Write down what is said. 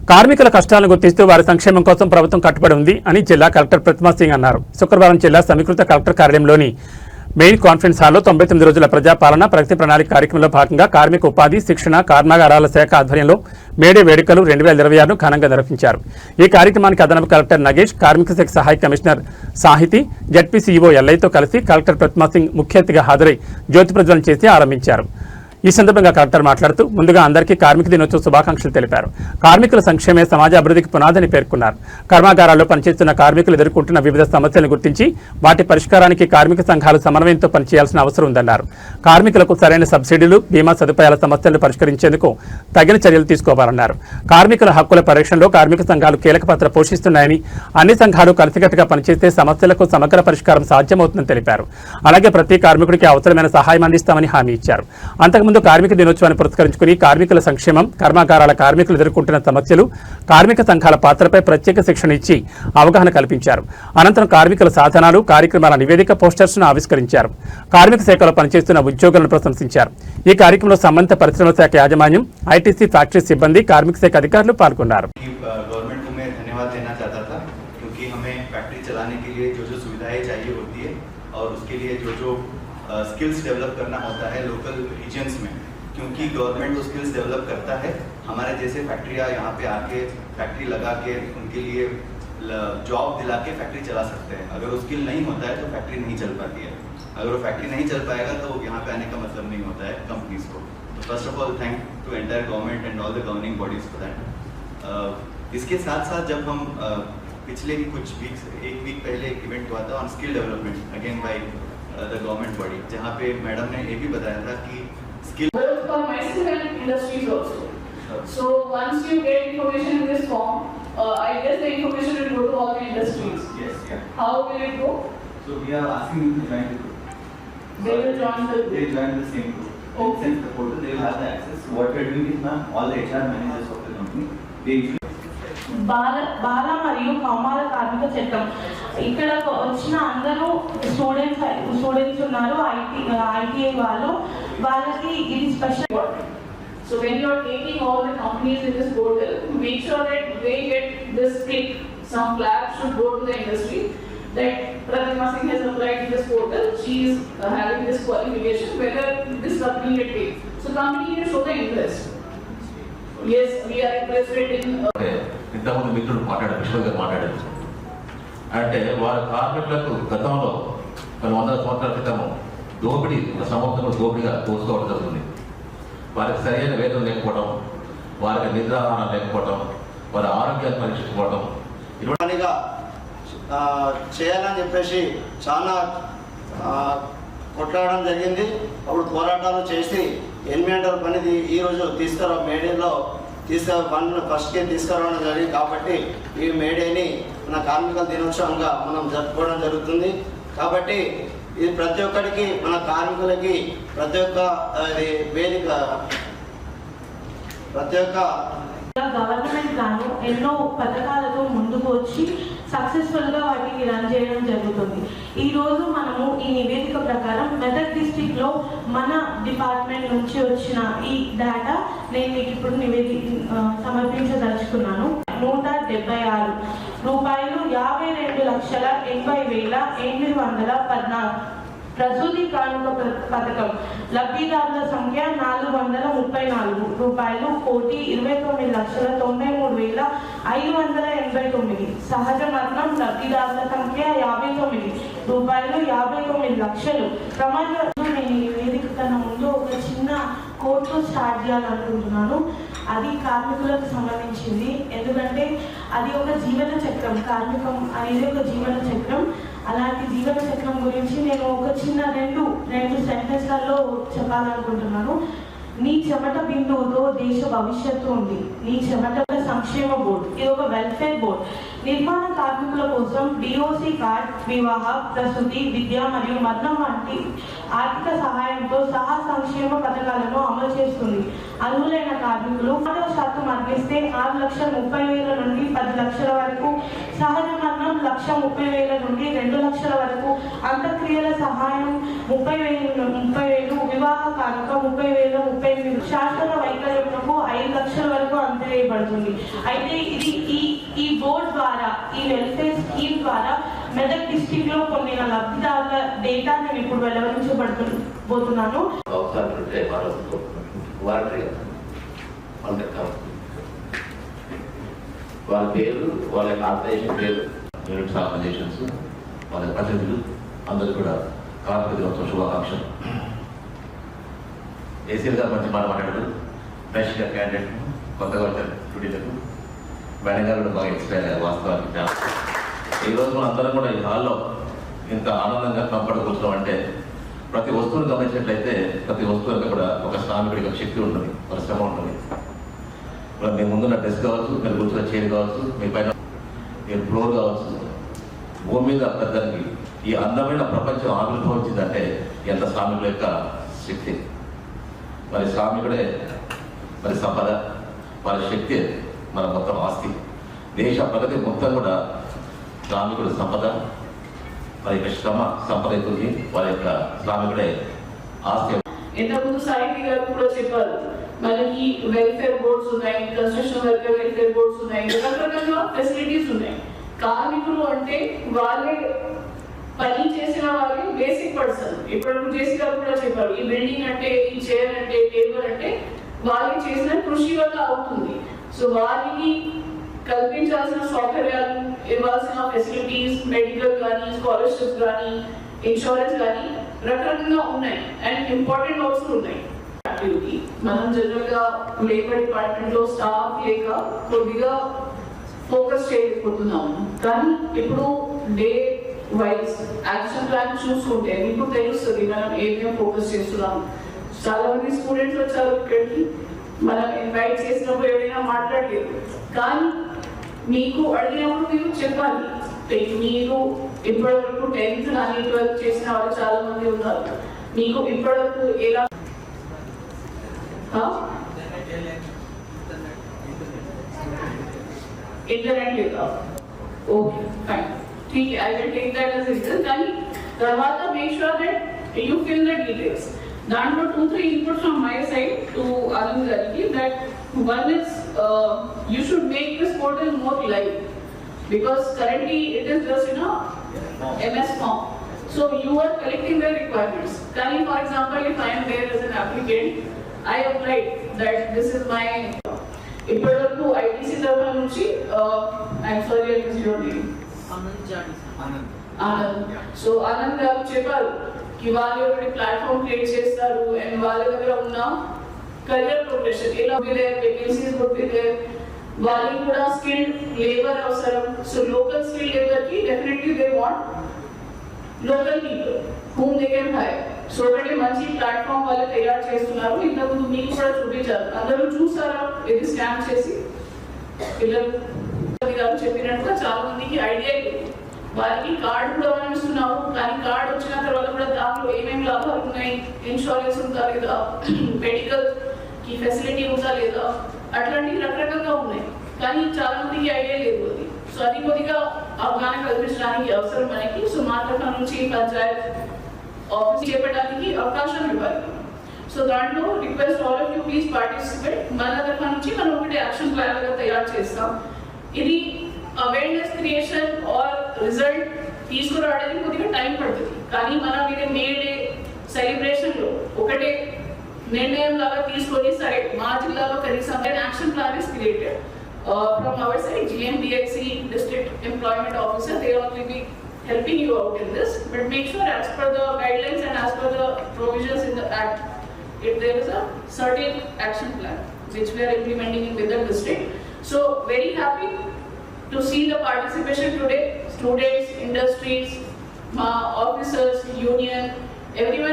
కార్మికుల కష్టాలను గుర్తిస్తూ వారి సంక్షేమం కోసం ప్రభుత్వం కట్టుబడి ఉంది అని జిల్లా కలెక్టర్ ప్రతిమా సింగ్ అన్నారు. శుక్రవారం జిల్లా సమీకృత కలెక్టర్ కార్యాలయంలోని మెయిన్ కాన్ఫరెన్స్ హాల్లో 99 రోజుల ప్రజాపాలన ప్రగతి ప్రణాళిక కార్యక్రమంలో భాగంగా కార్మిక ఉపాధి శిక్షణ కర్మాగారాల శాఖ ఆధ్వర్యంలో మేడే వేడుకలు 2026ను ఘనంగా నిర్వహించారు. ఈ కార్యక్రమానికి అదనపు కలెక్టర్ నగేష్, కార్మిక శాఖ సహాయ కమిషనర్ సాహితి, జడ్పీసీఈఓ ఎల్ఐతో కలిసి కలెక్టర్ ప్రతిమా సింగ్ ముఖ్య అతిథిగా హాజరై జ్యోతి ప్రజ్వలన చేసి ఆరంభించారు. ఈ సందర్భంగా కలెక్టర్ మాట్లాడుతూ ముందుగా అందరికీ కార్మిక దినోత్సవ శుభాకాంక్షలు తెలిపారు. కార్మికుల సంక్షేమే సమాజ అభివృద్ధికి పునాదని పేర్కొన్నారు. కర్మాగారాల్లో పనిచేస్తున్న కార్మికులు ఎదుర్కొంటున్న వివిధ సమస్యలను గుర్తించి వాటి పరిష్కారానికి కార్మిక సంఘాలు సమన్వయంతో పనిచేయాల్సిన అవసరం ఉందన్నారు. కార్మికులకు సరైన సబ్సిడీలు, బీమా సదుపాయాల సమస్యలను పరిష్కరించేందుకు తగిన చర్యలు తీసుకోవాలన్నారు. కార్మికుల హక్కుల పరిరక్షణలో కార్మిక సంఘాలు కీలక పాత్ర పోషిస్తున్నాయని, అన్ని సంఘాలు కలిసికట్టుగా పనిచేస్తే సమస్యలకు సమగ్ర పరిష్కారం సాధ్యమవుతుందని తెలిపారు. అలాగే ప్రతి కార్మికుడికి అవసరమైన సహాయం అందిస్తామని హామీ ఇచ్చారు. అంతకుముందు కార్మిక దినోత్సవాన్ని పురస్కరించుకుని కార్మికుల సంక్షేమం, కర్మాగారాల కార్మికులు ఎదుర్కొంటున్న సమస్యలు, కార్మిక సంఘాల పాత్రపై ప్రత్యేక శిక్షణ ఇచ్చి అవగాహన కల్పించారు. అనంతరం కార్మికుల సాధనాలు, కార్యక్రమాల నివేదిక పోస్టర్స్ను ఆవిష్కరించారు. కార్మిక శాఖలో పనిచేస్తున్న ఉద్యోగులను ప్రశంసించారు. ఈ కార్యక్రమంలో సంబంధిత పరిశ్రమల శాఖ యాజమాన్యం, ఐటీసీ ఫ్యాక్టరీ సిబ్బంది, కార్మిక శాఖ అధికారులు పాల్గొన్నారు. स्किल्स डेवलप करना होता है लोकल रीजन्स में, क्योंकि गवर्नमेंट वो स्किल्स डेवलप करता है। हमारे जैसे फैक्ट्रियाँ यहाँ पे आके फैक्ट्री लगा के उनके लिए जॉब दिला के फैक्ट्री चला सकते हैं। अगर वो स्किल नहीं होता है तो फैक्ट्री नहीं चल पाती है। अगर वो फैक्ट्री नहीं चल पाएगा तो यहाँ पे आने का मतलब नहीं होता है कंपनीज को। तो first of all thank to entire government and all the governing bodies for that. इसके साथ साथ जब हम पिछले ही कुछ वीक्स, एक वीक पहले एक इवेंट हुआ था on skill development again by the government body, जहाँ पे मैडम ने ये भी बताया था कि skill both for myself and industries also. So once you get information in this form, I guess the information will go to all the industries. Yes, yeah. How will it go? So we are asking them to join the group. They will join the group. They join the same group. Okay. Since the portal, they will have the access. So what we are doing is now all the HR managers of the company, they బాల మరియు కౌమార కార్మిక చట్టం ఇక్కడ వచ్చిన అందరూ students ఉన్నారు. ITI వాళ్ళకి ఇది special. So when you are taking all the companies in this portal, make sure that they get this click. Some flags should go to the industry that Pratima Singh has applied in this portal. She is having this qualification, whether this company will take. So company will show the interest. Yes, we are interested in. ఇంతకుముందు మిత్రుడు మాట్లాడారు అంటే వారి కార్మికులకు గతంలో కొన్ని 100 సంవత్సరాల క్రితము దోపిడీ సముద్రంలో దోపిడీగా పోసుకోవడం జరుగుతుంది. వారికి సరైన వేతనం లేకపోవడం, వారికి నిద్రాహారం లేకపోవడం, వారి ఆరోగ్యాన్ని పరీక్షించుకోవడం ఇలాగా చేయాలని చెప్పేసి చాలా కొట్లాడడం జరిగింది. అప్పుడు పోరాటాలు చేసి 8 గంటల పనిది ఈరోజు మేడేలో ఫస్ట్కే తీసుకురావడం జరిగింది. కాబట్టి ఈ మేడేని మన కార్మిక దినోత్సవంగా మనం జరుపుకోవడం జరుగుతుంది. కాబట్టి ఇది ప్రతి ఒక్కరికి, మన కార్మికులకి ప్రతి ఒక్క వేదిక, ప్రతి ఒక్క గవర్నమెంట్ గాను ఎన్నో పథకాలతో ముందుకు వచ్చి సక్సెస్ఫుల్గా వాటిని రన్ చేయడం జరుగుతుంది. ఈరోజు మనము ఈ నివేదిక ప్రకారం మెదక్ డిస్ట్రిక్ట్లో మన డిపార్ట్మెంట్ నుంచి వచ్చిన ఈ డేటా నేను మీకు ఇప్పుడు సమర్పించదలుచుకున్నాను. 176 రూపాయలు 52,80,814 ప్రసూతి కానుక పథకం లబ్ధిదారుల సంఖ్య 434 రూపాయలు 1,29,93,589. సహజ మరణం లబ్ధిదారుల సంఖ్య 59 రూపాయలు 59 లక్షలు. ప్రమాణంలో నేను ఈ వేదిక కన్నా ముందు ఒక చిన్న కోర్టు స్టార్ట్ చేయాలనుకుంటున్నాను. అది కార్మికులకు సంబంధించింది. ఎందుకంటే అది ఒక జీవన చక్రం, కార్మికం అనేది ఒక జీవన చక్రం. అలాంటి జీవన చక్రం గురించి నేను ఒక చిన్న రెండు సెంటెన్స్లలో చెప్పాలనుకుంటున్నాను. నీ చెమట బిందువుతో దేశ భవిష్యత్తు ఉంది. నీ చెమట సంక్షేమ బోర్డు, ఇది ఒక వెల్ఫేర్ బోర్డు. నిర్మాణ కార్మికుల కోసం డిఓసి కార్డ్, వివాహ, ప్రసూతి, విద్య మరియు మరణం వంటి ఆర్థిక సహాయంతో సహా సంక్షేమ పథకాలను అమలు చేస్తుంది. అర్హులైన కార్మికులు శాతం మరణిస్తే 6,30,000 నుండి 10 లక్షల వరకు, సహజ మరణం 1 1,30,000 నుండి 2 లక్షల వరకు, అంత్యక్రియల సహాయం 30,000, వివాహ కానుక 30,000, 38,000, శాశ్వత వైకల్యములకు 5 లక్షల వరకు అందజేయబడుతుంది. అయితే ఇది ఈ బోర్డు ద్వారా, ఈ వెల్ఫేర్ స్కీమ్ ద్వారా మెదక్ డిస్ట్రిక్ట్ లో పొందిన లబ్ధిదారుల డేటా నేను ఇప్పుడు వెల్లడించబోతున్నాను. వాళ్ళ పేరు, వాళ్ళ ఆర్గనైజేషన్ పేరు, యూనిట్స్ ఆర్గనైజేషన్స్, వాళ్ళ ప్రతినిధులు అందరూ కూడా కార్మిక దినోత్సవ శుభాకాంక్షలు. ఏసీఎల్ గారు మంచి మాట మాట్లాడారు. ఫ్రెష్గా క్యాండిడేట్ కొత్తగా వచ్చారు డ్యూటీలకు. మేడం గారు కూడా బాగా ఎక్స్ప్లెయిన్ అయ్యారు. వాస్తవానికి ఈరోజు మనం అందరం కూడా ఈ హాల్లో ఇంత ఆనందంగా కంఫర్ట్ కూర్చోం అంటే ప్రతి వస్తువును గమనించినట్లయితే ప్రతి వస్తువులకు కూడా ఒక శ్రామికుడికి ఒక శక్తి ఉంటుంది, ఒక శ్రమ ఉంటుంది. మీ ముందున్న డ్రెస్ కావచ్చు, మీరు కూర్చున్న చైర్ కావచ్చు, మీ పైన మీరు ఫ్లోర్ కావచ్చు, భూమి మీద పెద్దకి ఈ అందమైన ప్రపంచం ఆవిర్భవించిందంటే ఎంత శ్రామికుల యొక్క శక్తి. మరి శ్రామికుడే మరి సంపద, మన శక్తి మన మొత్తం ఆస్తి. దేశ ప్రగతి మొత్తం కూడా శ్రామికుడు సంపద, వారి యొక్క శ్రమ సంపద అవుతుంది, వారి యొక్క శ్రామికుడే ఆస్తి. ఇంతకుముందు సాహితీ గారు కూడా చెప్పారు, మనకి వెల్ఫేర్ బోర్డ్స్ ఉన్నాయి, కన్స్ట్రక్షన్ వర్కర్ వెల్ఫేర్ బోర్డ్స్ ఉన్నాయి, రకరకాల ఫెసిలిటీస్ ఉన్నాయి. కార్మికులు అంటే వాళ్ళే పని చేసిన వాళ్ళే బేసిక్ పర్సన్. ఇప్పుడు జేసీ గారు కూడా చెప్పారు, ఈ బిల్డింగ్ అంటే, ఈ చైర్ అంటే, టేబుల్ అంటే వాళ్ళకి చేసిన కృషి వల్ల అవుతుంది. సో వారికి కల్పించాల్సిన సౌకర్యాలు, ఇవ్వాల్సిన ఫెసిలిటీస్, మెడికల్ కానీ, స్కాలర్షిప్స్ కానీ, ఇన్సూరెన్స్ కానీ రకరకాలుగా ఉన్నాయి. అండ్ ఇంపార్టెంట్ ఆల్సో ఉన్నాయి. మనం జనరల్ గా లేబర్ డిపార్ట్మెంట్ లో స్టాఫ్ లేక కొద్దిగా ఫోకస్ చేయకపోతున్నాము. కానీ ఇప్పుడు డే వైజ్ యాక్షన్ ప్లాన్ చూసుకుంటే మీకు తెలుస్తుంది మనం ఏమేమి ఫోకస్ చేస్తున్నాం. చాలా మంది స్టూడెంట్స్ వచ్చారు ఇక్కడికి, మనం ఇన్వైట్ చేసినప్పుడు ఎవరైనా మాట్లాడలేదు. కానీ మీకు అడిగినప్పుడు మీరు చెప్పాలి. మీరు ఇప్పటివరకు 10th కానీ 12th చేసిన వాళ్ళు చాలా మంది ఉన్నారు. మీకు ఇప్పటివరకు ఎలా ఇంటర్నెట్ లేదా? ఓకే ఫైన్, ठीक है, I will take that as a result. కానీ తర్వాత make sure that you fill the details. దాంట్లో 2-3 inputs from my side to Anand Gariki. That one is you should make this portal more live, because currently it is just in a MS form. So you are collecting the requirements. Kali, for example, if I am there as an applicant, I applied that this is my ఇప్పటివరకు ITC తరఫు నుంచి I'm sorry I miss your name, Anand. So Anand గారు చెప్పారు కి వాళ్ళు ఒకటి platform create చేస్తారు and వాళ్ళ దగ్గర ఉన్న కెరియర్ ప్రోగ్రెషన్ ఎలా వేకెన్సీస్ పుట్టితే వాళ్ళకి కూడా స్కిల్డ్ లేబర్ అవసరం. సో లోకల్ స్కిల్డ్ లేబర్ కి definitely they want local people whom they can hire. So ఒకటి మంచి ప్లాట్ఫామ్ వాళ్ళు తయారు చేస్తున్నారు. ఇంతకుముందు మీకు కూడా చూపించారు, అందరూ చూసారా ఇది స్కామ్ చేసి? పిల్లలు గారు చెప్పినట్టుగా చాలా మందికి ఐడియా లేదు. వారికి కార్డు కూడా మనం ఇస్తున్నాము, కానీ కార్డు వచ్చిన తర్వాత కూడా దాంట్లో ఏమేమి లాభాలు ఉన్నాయి, ఇన్సూరెన్స్ ఉందా లేదా, మెడికల్ కి ఫెసిలిటీ ఉందా లేదా, అట్లాంటివి రకరకాలుగా ఉన్నాయి. కానీ చాలా మందికి ఐడియా లేదు అది. సో అది కొద్దిగా అవగాహన కల్పించడానికి అవసరం మనకి. సో మా తరఫు నుంచి పంచాయత్ ఆఫీస్ చేపట్టడానికి అవకాశం ఇవ్వాలి. సో దాంట్లో request all of you please participate. మన తరఫు నుంచి మనం ఒకటి యాక్షన్ ప్లాన్ గా తయారు చేస్తాం. ఇది అవేర్నెస్ క్రియేషన్ ఆర్ రిజల్ట్ తీసుకురావడానికి కొద్దిగా టైం పడుతుంది. కానీ మనం ఇది మే డే సెలబ్రేషన్ లో ఒకటే నిర్ణయం లాగా తీసుకొని సరే మా జిల్లాలో కనీసం action plan is created from our side. GMDXC district employment officer, they all will be helping you out in this, but make sure as per the guidelines and as per the provisions in the act, if there is a certain action plan which we are implementing in the district. So very happy to see the participation today. Students, industries, officers, union, everyone